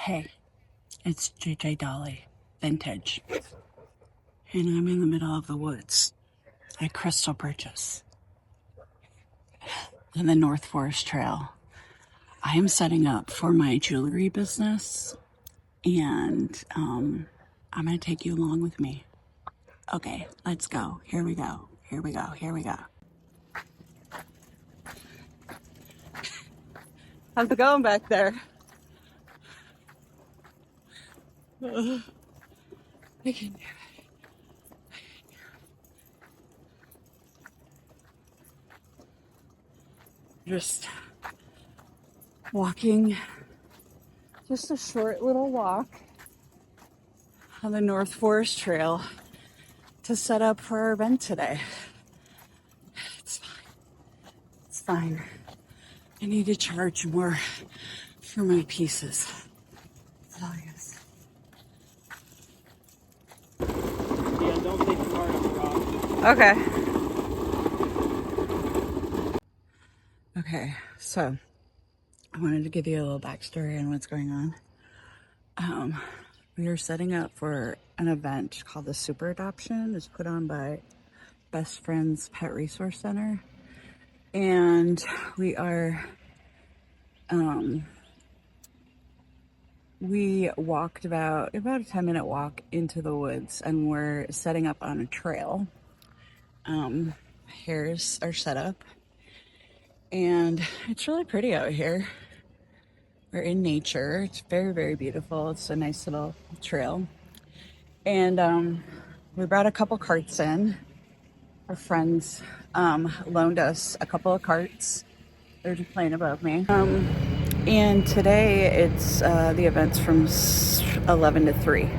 Hey, it's JJ Dolly, vintage. And I'm in the middle of the woods at Crystal Bridges on the North Forest Trail. I am setting up for my jewelry business, and I'm going to take you along with me. Okay, let's go. Here we go. Here we go. Here we go. How's it going back there? I can do it. Just walking, just a short little walk on the North Forest Trail to set up for our event today. It's fine. It's fine. I need to charge more for my pieces. That's all I guess. Yeah, don't take the hard on the rock. Okay. Okay, so I wanted to give you a little backstory on what's going on. We are setting up for an event called the Super Adoption. It's put on by Best Friends Pet Resource Center. And we are, we walked about a 10-minute walk into the woods, and we're setting up on a trail. Here's our setup. And it's really pretty out here. We're in nature. It's very, very beautiful. It's a nice little trail. And we brought a couple carts in. Our friends loaned us a couple of carts. They're just playing above me. And today it's the event's from 11 to 3.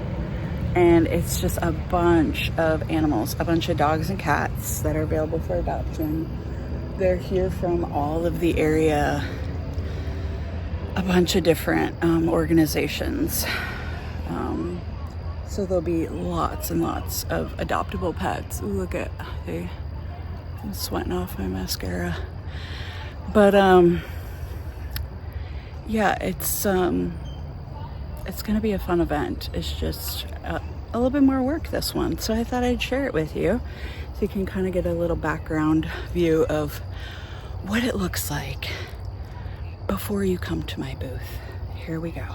And it's just a bunch of animals, a bunch of dogs and cats that are available for adoption. They're here from all of the area, a bunch of different organizations. So there'll be lots and lots of adoptable pets. Ooh, look at, I'm sweating off my mascara. But yeah, it's gonna be a fun event. It's just a little bit more work, this one. So I thought I'd share it with you so you can kind of get a little background view of what it looks like before you come to my booth. Here we go.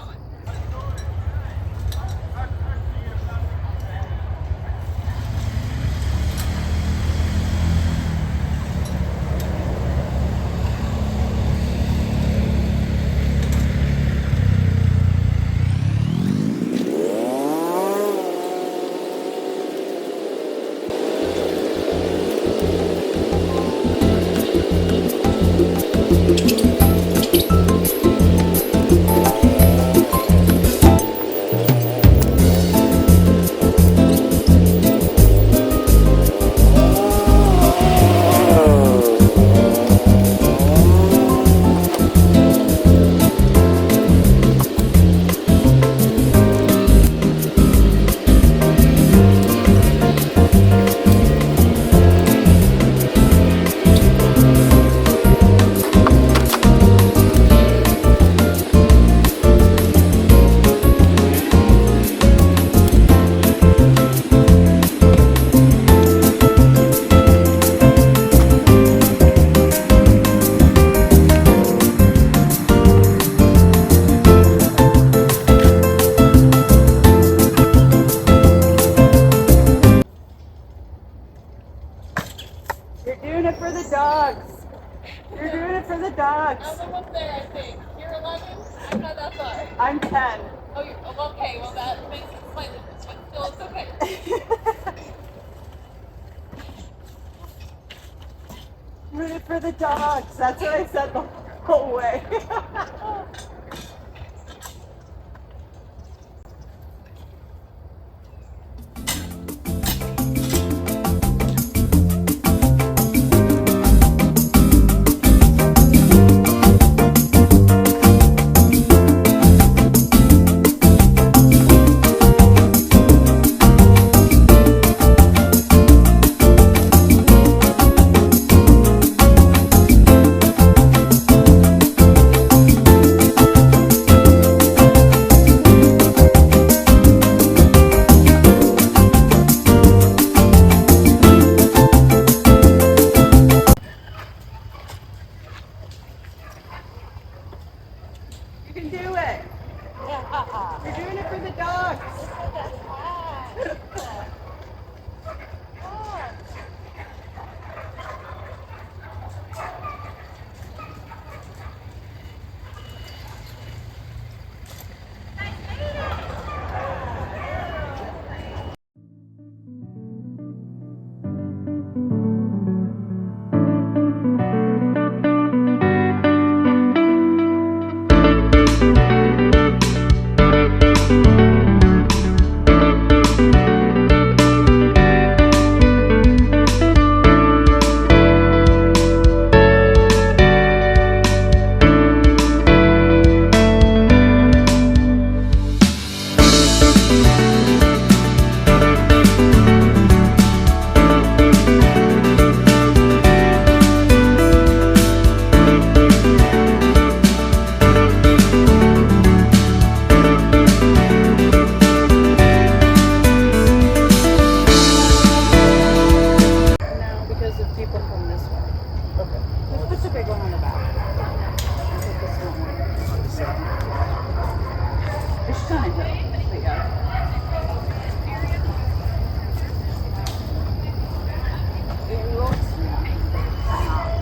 You're doing it for the dogs. You're doing it for the dogs. I'm almost there, I think. You're 11? I'm not that far. I'm 10. Oh, you're okay. Well, that makes it slightly different, but still, it's okay. Doing it for the dogs. That's what I said the whole way. do it. You're doing it for the dogs. No, because of people come this way. Okay. Let's put the big one on the back. Let's put this one on the side. It's tiny though, but yeah. It looks nice, but it's not.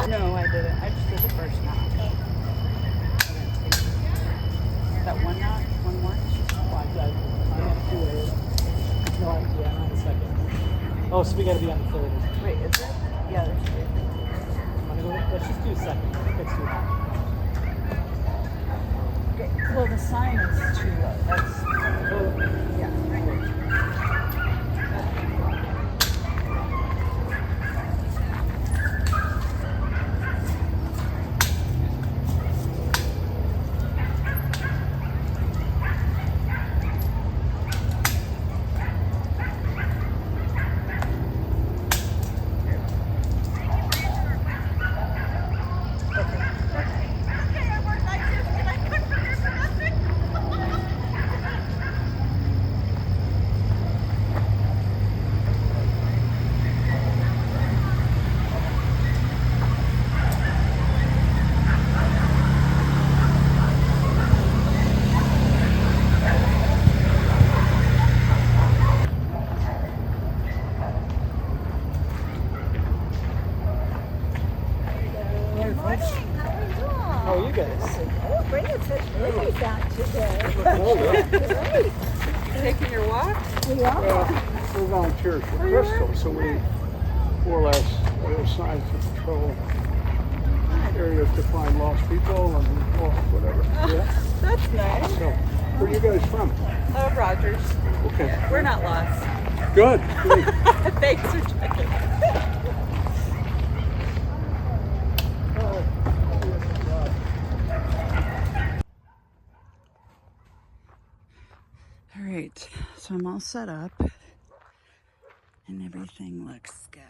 No, I didn't. I just did the first knot. That one knot? One more? I have two ways. No, yeah, not the second. Oh, so we gotta be on the third. Wait, is it? Yeah, there's two. Let's just do the second. Let's do that. Okay. Well, the sign is too low. That's, Oh, yeah. how are you guys? Oh, bring it to babies out today. Oh, Taking your walk? We are. We're volunteers for Bristol, so we more or less are assigned to patrol areas to find lost people and lost whatever. Yeah. That's nice. So, where are you guys from? Oh, Rogers. Okay. We're not lost. Good. Good. Thanks for checking. All right, so I'm all set up and everything looks good.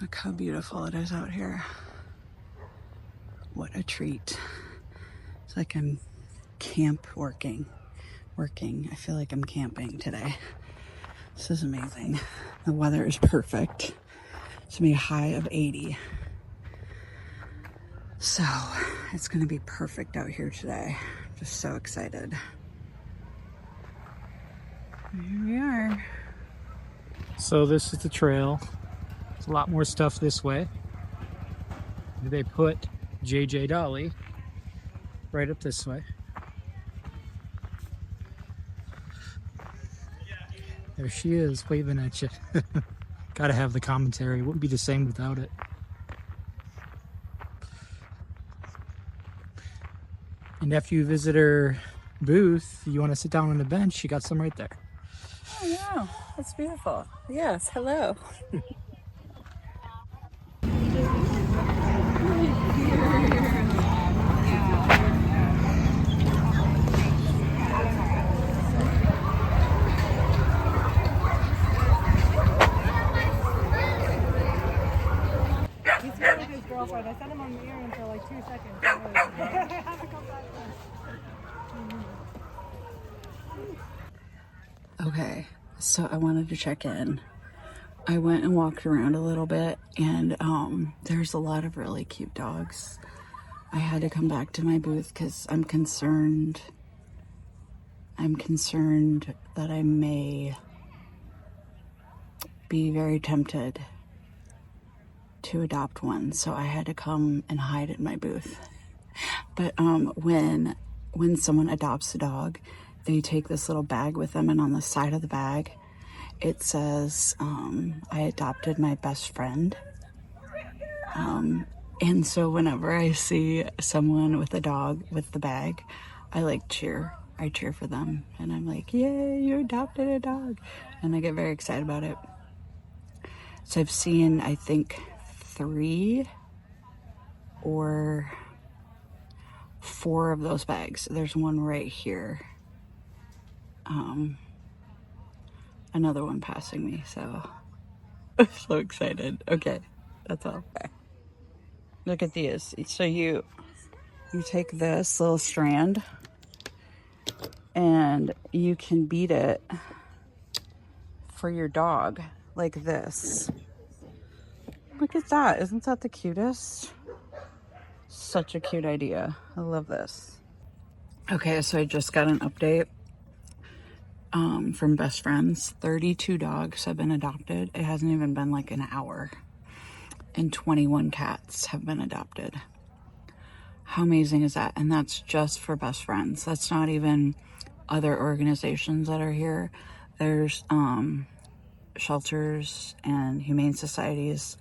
Look how beautiful it is out here. What a treat. It's like I'm working. I feel like I'm camping today. This is amazing. The weather is perfect. It's gonna be a high of 80. So it's gonna be perfect out here today. Just so excited. Here we are. So this is the trail. There's a lot more stuff this way. They put JJ Dolly right up this way. There she is, waving at you. Gotta have the commentary. Wouldn't be the same without it. And after you visit her booth, you want to sit down on the bench, she got some right there. Oh, wow. That's beautiful. Yes, hello. He's here with his girlfriend. I sent him on the errand for like 2 seconds. I haven't come back then. Okay, so I wanted to check in. I went and walked around a little bit, and there's a lot of really cute dogs. I had to come back to my booth because I'm concerned that I may be very tempted to adopt one, so I had to come and hide in my booth. But when someone adopts a dog, they take this little bag with them, and on the side of the bag it says I adopted my best friend. And so whenever I see someone with a dog with the bag, I cheer for them, and I'm like, yay, you adopted a dog, and I get very excited about it. So I've seen, I think, 3 or 4 of those bags. There's one right here. Another one passing me, so I'm so excited. Okay, that's all. Okay. Look at these. So you take this little strand and you can beat it for your dog like this. Look at that. Isn't that the cutest? Such a cute idea. I love this. Okay, so I just got an update from Best Friends. 32 dogs have been adopted. It hasn't even been like an hour. And 21 cats have been adopted. How amazing is that? And that's just for Best Friends. That's not even other organizations that are here. There's shelters and humane societies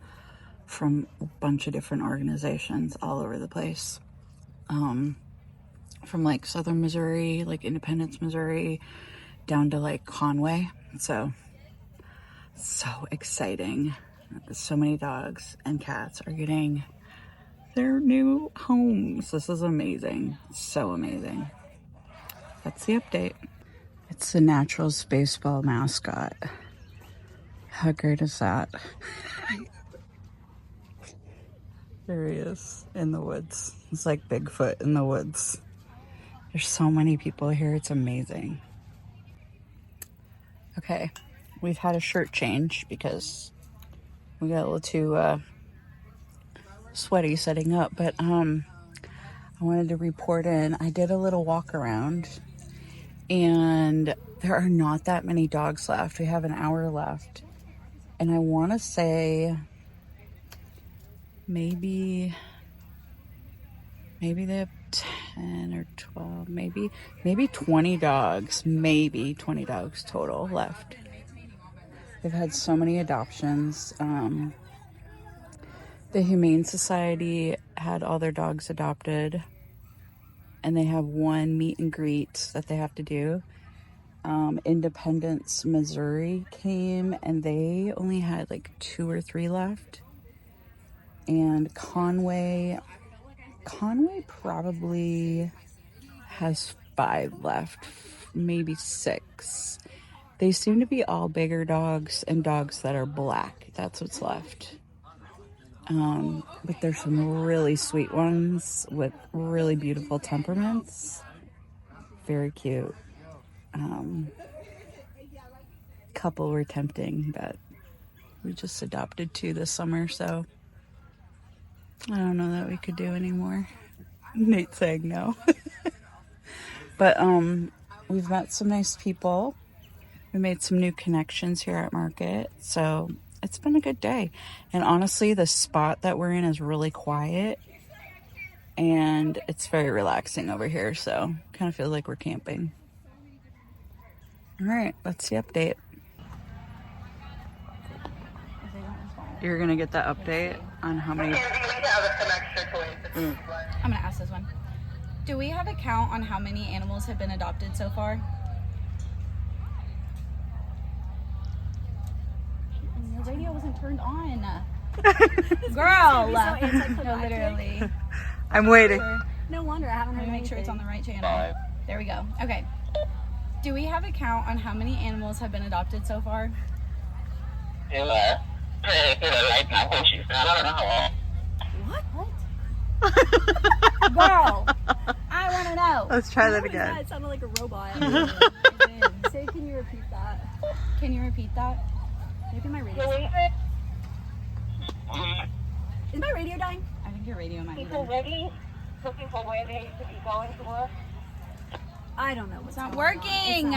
from a bunch of different organizations all over the place. From like Southern Missouri, like Independence, Missouri, down to like Conway. So exciting. So many dogs and cats are getting their new homes. This is amazing. So amazing. That's the update. It's the Naturals baseball mascot. How great is that? There he is in the woods. It's like Bigfoot in the woods. There's so many people here. It's amazing. Okay, we've had a shirt change because we got a little too sweaty setting up, but I wanted to report in. I did a little walk around, and there are not that many dogs left. We have an hour left, and I want to say maybe they have 10 or 12, maybe 20 dogs, maybe 20 dogs total left. They've had so many adoptions. The Humane Society had all their dogs adopted, and they have one meet and greet that they have to do. Independence, Missouri came, and they only had like 2 or 3 left. And Conway probably has 5 left, maybe 6. They seem to be all bigger dogs and dogs that are black. That's what's left. But there's some really sweet ones with really beautiful temperaments. Very cute. Couple were tempting, but we just adopted 2 this summer, so I don't know that we could do anymore. Nate's saying no. But we've met some nice people. We made some new connections here at Market, so it's been a good day. And honestly, the spot that we're in is really quiet and it's very relaxing over here, so kind of feel like we're camping. All right, that's the update. You're gonna get the update on how many. I'm gonna ask this one. Do we have a count on how many animals have been adopted so far? Your radio wasn't turned on. Girl! No, literally. I'm waiting. No wonder I haven't Let heard me make sure it's on the right channel. 5. There we go. Okay. Do we have a count on how many animals have been adopted so far? Right now, I don't know. What? Girl! I want to know. Let's try that What was that? again. It sounded like a robot. Say, can you repeat that? Can you repeat that? Maybe my radio. Is my radio dying? I think your radio might be People done. ready? Looking for where they should be going to work? I don't know. It's not working.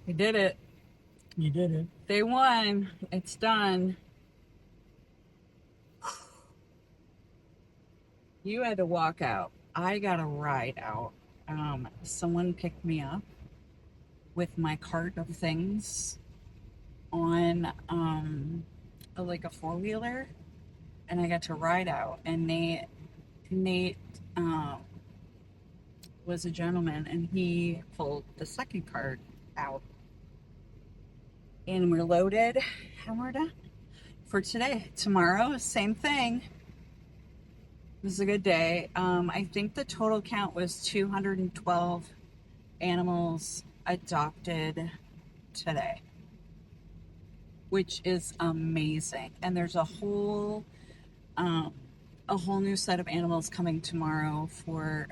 We did it. You did it. Day one. It's done. You had to walk out. I got a ride out. Someone picked me up with my cart of things on like a four-wheeler, and I got to ride out. And Nate was a gentleman, and he pulled the second cart out. And we're loaded, and we're done for today. Tomorrow, same thing. This is a good day. I think the total count was 212 animals adopted today, which is amazing. And there's a whole new set of animals coming tomorrow for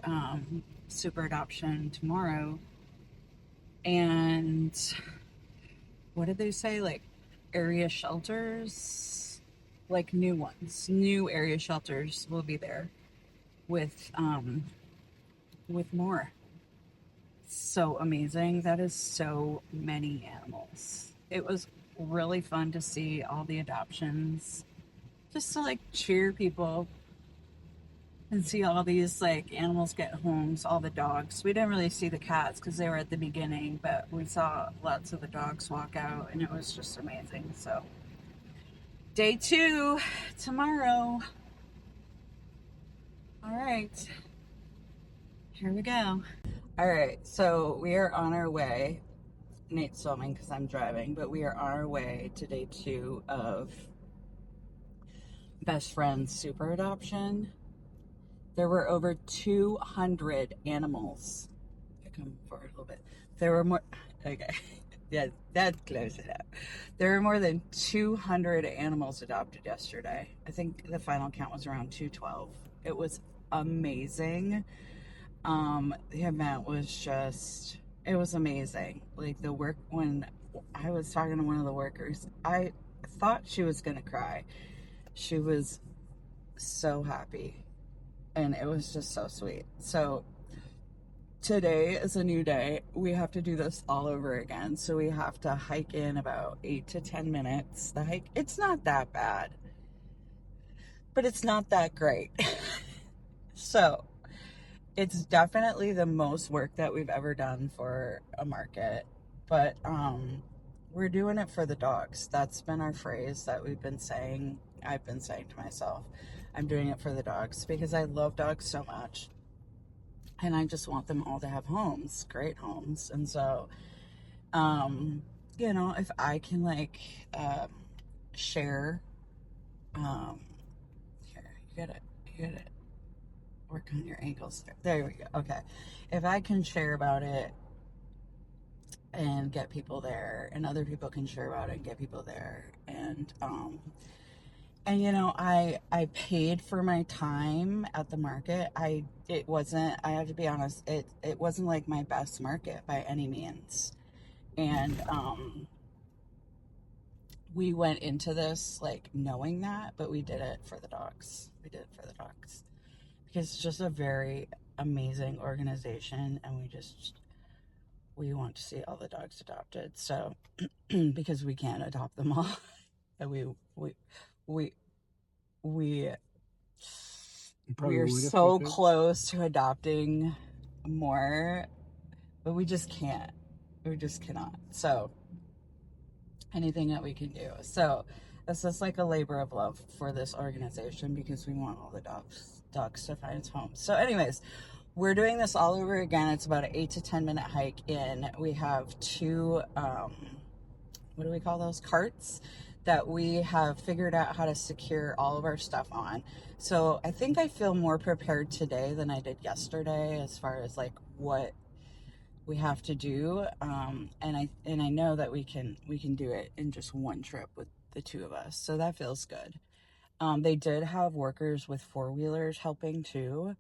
super adoption tomorrow. And what did they say? Like area shelters, like new ones, new area shelters will be there with more. So amazing. That is so many animals. It was really fun to see all the adoptions, just to like cheer people and see all these like animals get homes, all the dogs. We didn't really see the cats because they were at the beginning, but we saw lots of the dogs walk out and it was just amazing. So day 2 tomorrow. All right, here we go. All right, so we are on our way. Nate's filming because I'm driving, but we are on our way to day 2 of Best Friends Super Adoption. There were over 200 animals. Come forward a little bit. There were more. Okay, yeah, that's close enough. There were more than 200 animals adopted yesterday. I think the final count was around 212. It was amazing. The event was just, it was amazing. Like the work, when I was talking to one of the workers, I thought she was gonna cry. She was so happy and it was just so sweet. So today is a new day. We have to do this all over again. So we have to hike in about 8 to 10 minutes. The hike, it's not that bad, but it's not that great. So it's definitely the most work that we've ever done for a market, but we're doing it for the dogs. That's been our phrase that we've been saying. I've been saying to myself, I'm doing it for the dogs because I love dogs so much and I just want them all to have homes, great homes. And so, you know, if I can like share, here, you gotta work on your ankles. There we go. Okay. If I can share about it and get people there, and other people can share about it and get people there, and you know, I paid for my time at the market. It wasn't, I have to be honest, it wasn't like my best market by any means. And we went into this like knowing that, but we did it for the dogs. We did it for the dogs. It's just a very amazing organization, and we want to see all the dogs adopted. So because we can't adopt them all, and we are so close to adopting more, but we just can't. We just cannot. So anything that we can do. So this is like a labor of love for this organization because we want all the dogs to find homes. So anyways, we're doing this all over again. It's about an 8 to 10 minute hike in. We have 2 what do we call those, carts that we have figured out how to secure all of our stuff on. So I think I feel more prepared today than I did yesterday as far as like what we have to do, and I know that we can do it in just one trip with the 2 of us, so that feels good. They did have workers with 4-wheelers helping too,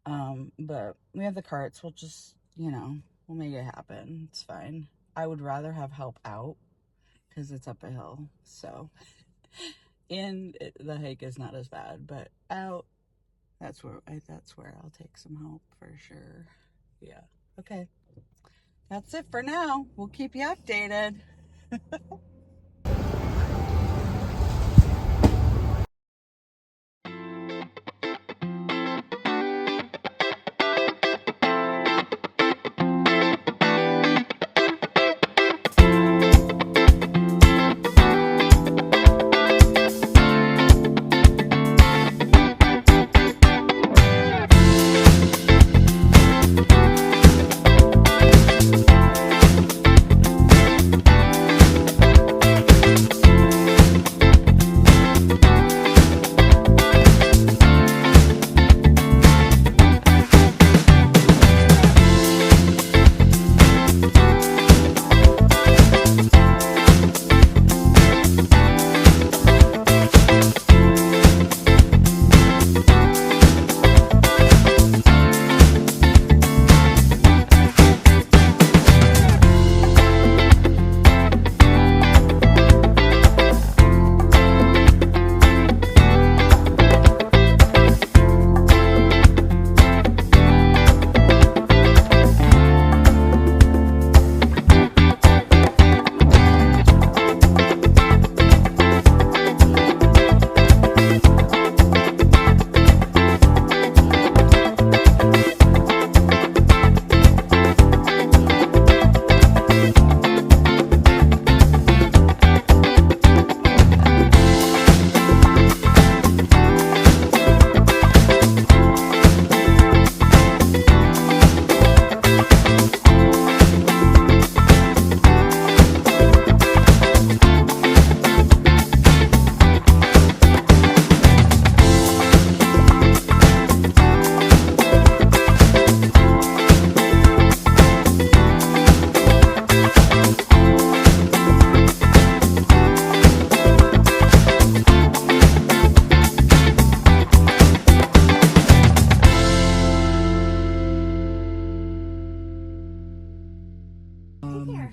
but we have the carts. We'll just, you know, we'll make it happen. It's fine. I would rather have help out because it's up a hill, so the hike is not as bad, but out, that's where I'll take some help for sure. Yeah. Okay. That's it for now. We'll keep you updated.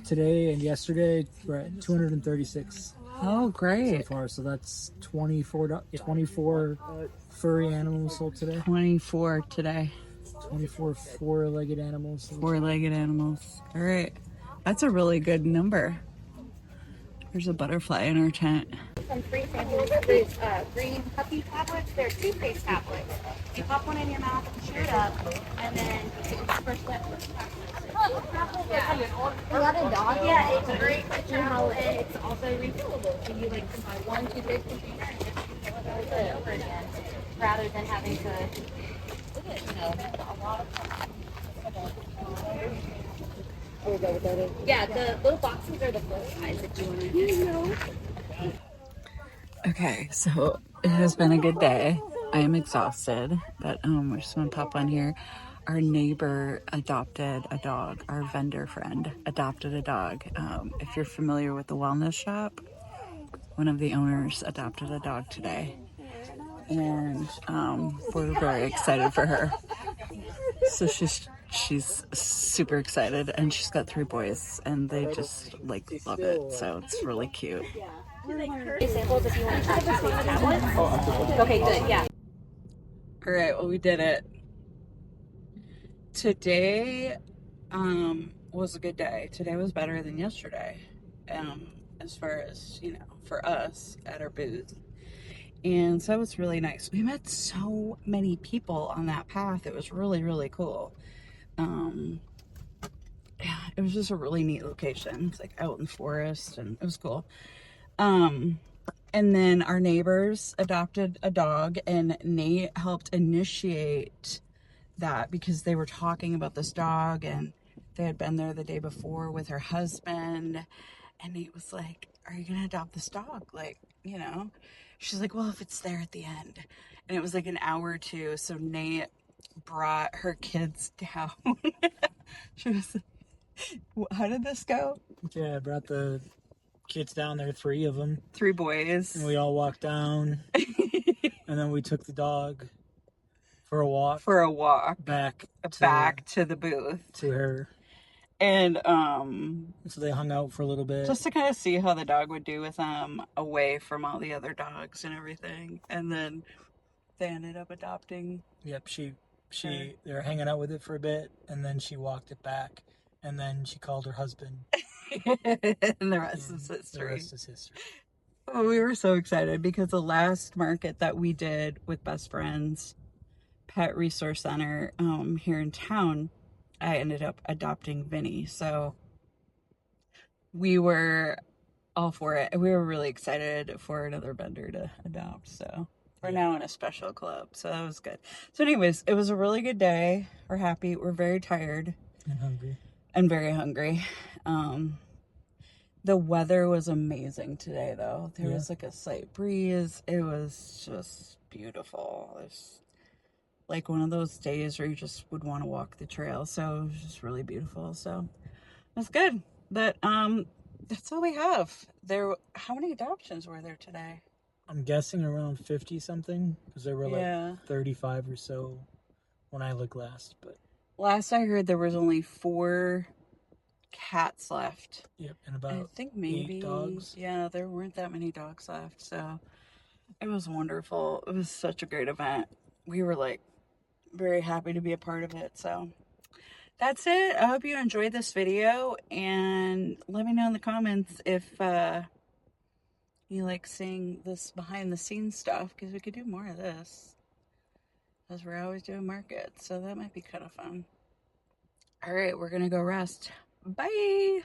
Today and yesterday, we're at 236 Oh, so great. far. So that's 24 furry animals sold today. 24 today. 24 four-legged animals sold. Four-legged animals. All right. That's a really good number. There's a butterfly in our tent. Some free samples of these green puppy tablets. They're toothpaste tablets. You pop one in your mouth, chew it up, and then it's first step. Yeah. A lot of dogs. Yeah, it's great to travel, and it's also refillable. So you like can buy one toothpaste container and just refill it over again, rather than having to, you know, a lot of. Yeah, the little boxes are the full size that you want to use. Okay, so it has been a good day. I am exhausted, but we're just gonna pop on here. Our neighbor adopted a dog. Our vendor friend adopted a dog. If you're familiar with the wellness shop, one of the owners adopted a dog today, and we're very excited for her. So she's super excited, and she's got 3 boys, and they just like love it. So it's really cute. Samples if you want to try tablets. Okay, good. Yeah. All right, well, we did it. Today was a good day. Today was better than yesterday, as far as, you know, for us at our booth. And so it's really nice. We met so many people on that path. It was really, really cool. Yeah, it was just a really neat location. It's like out in the forest, and it was cool. And then our neighbors adopted a dog, and Nate helped initiate that because they were talking about this dog, and they had been there the day before with her husband, and Nate was like, are you gonna adopt this dog? Like, you know, she's like, well, if it's there at the end. And it was like an hour or two, so Nate brought her kids down. She was like, how did this go? Yeah, I brought the kids down there, 3 of them. 3 boys. And we all walked down. And then we took the dog for a walk. Back to the booth. To her. And so they hung out for a little bit. Just to kind of see how the dog would do with them away from all the other dogs and everything. And then they ended up adopting. Yep, they were hanging out with it for a bit, and then she walked it back, and then she called her husband. And the rest is history. The rest is history. Well, we were so excited because the last market that we did with Best Friends Pet Resource Center here in town, I ended up adopting Vinny. So we were all for it. We were really excited for another vendor to adopt. So we're now in a special club. So that was good. So anyways, it was a really good day. We're happy. We're very tired. And hungry. And very hungry. The weather was amazing today, though. There was like a slight breeze. It was just beautiful. It's like one of those days where you just would want to walk the trail. So it was just really beautiful. So that's good. But that's all we have. How many adoptions were there today? I'm guessing around 50 something, because there were like 35 or so when I looked last. But last I heard, there was only 4 cats left. Yep, and about I think maybe 8 dogs. Yeah, there weren't that many dogs left. So it was wonderful. It was such a great event. We were like very happy to be a part of it. So that's it. I hope you enjoyed this video, and let me know in the comments if you like seeing this behind the scenes stuff, because we could do more of this, because we're always doing markets, so that might be kind of fun. All right, we're gonna go rest. Bye.